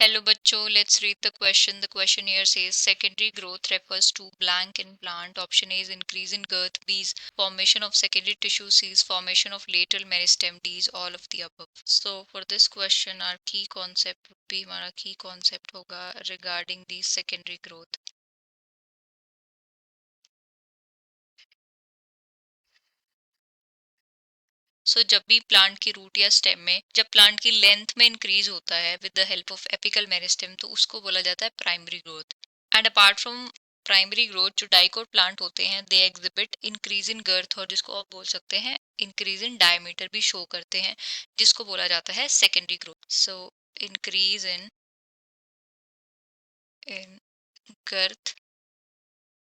Hello बच्चों, let's read the question. The question here says secondary growth refers to blank in plant. Option A is increase in girth, B is formation of secondary tissue, C is formation of lateral meristem, D is all of the above. So for this question our key concept would be हमारा key concept होगा regarding the secondary growth. सो जब भी plant की root या stem में जब plant की length में इंक्रीज होता है with the help of apical meristem तो उसको बोला जाता है primary growth. And apart from primary growth जो डाइकोट प्लांट होते हैं they exhibit increase in girth और जिसको आप बोल सकते हैं इंक्रीज इन डायमीटर भी शो करते हैं जिसको बोला जाता है secondary growth. So increase in girth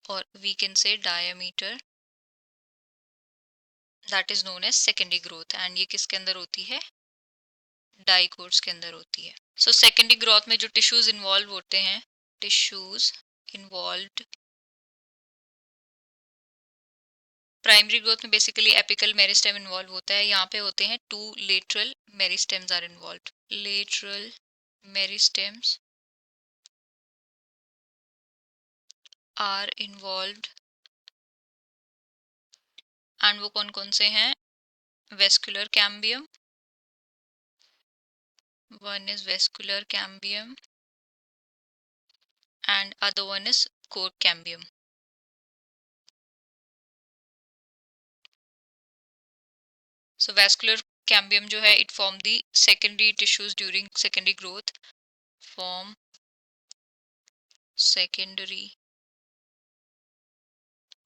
और we can say diameter that is known as secondary growth and ये किसके अंदर होती है डाइकोट्स के अंदर होती है. सो सेकेंडरी ग्रोथ में जो टिश्यूज इन्वॉल्व होते हैं टिश्यूज इन्वॉल्व्ड प्राइमरी ग्रोथ में बेसिकली एपिकल मेरिस्टेम इन्वॉल्व होता है. यहाँ पे होते हैं two lateral meristems are involved. Lateral meristems are involved and वो कौन कौन से हैं vascular cambium one is vascular cambium and other one is cork cambium. So vascular cambium जो है it form the secondary tissues during secondary growth. Form secondary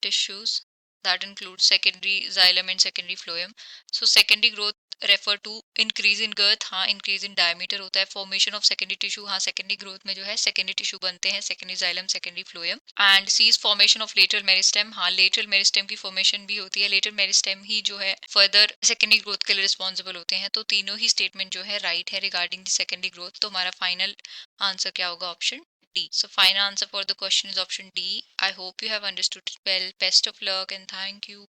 tissues that include secondary xylem and secondary phloem. So secondary growth refer to increase in girth. हाँ increase in diameter होता है. Formation of secondary tissue हाँ secondary growth में जो है secondary tissue बनते हैं secondary xylem secondary phloem. And C is formation of lateral meristem. हाँ lateral meristem की formation भी होती है. lateral meristem ही जो है further secondary growth के लिए responsible होते हैं. तो तीनों ही statement जो है right है regarding the secondary growth. तो हमारा final answer क्या होगा option D. So final answer for the question is option D. I hope you have understood it well. Best of luck and thank you.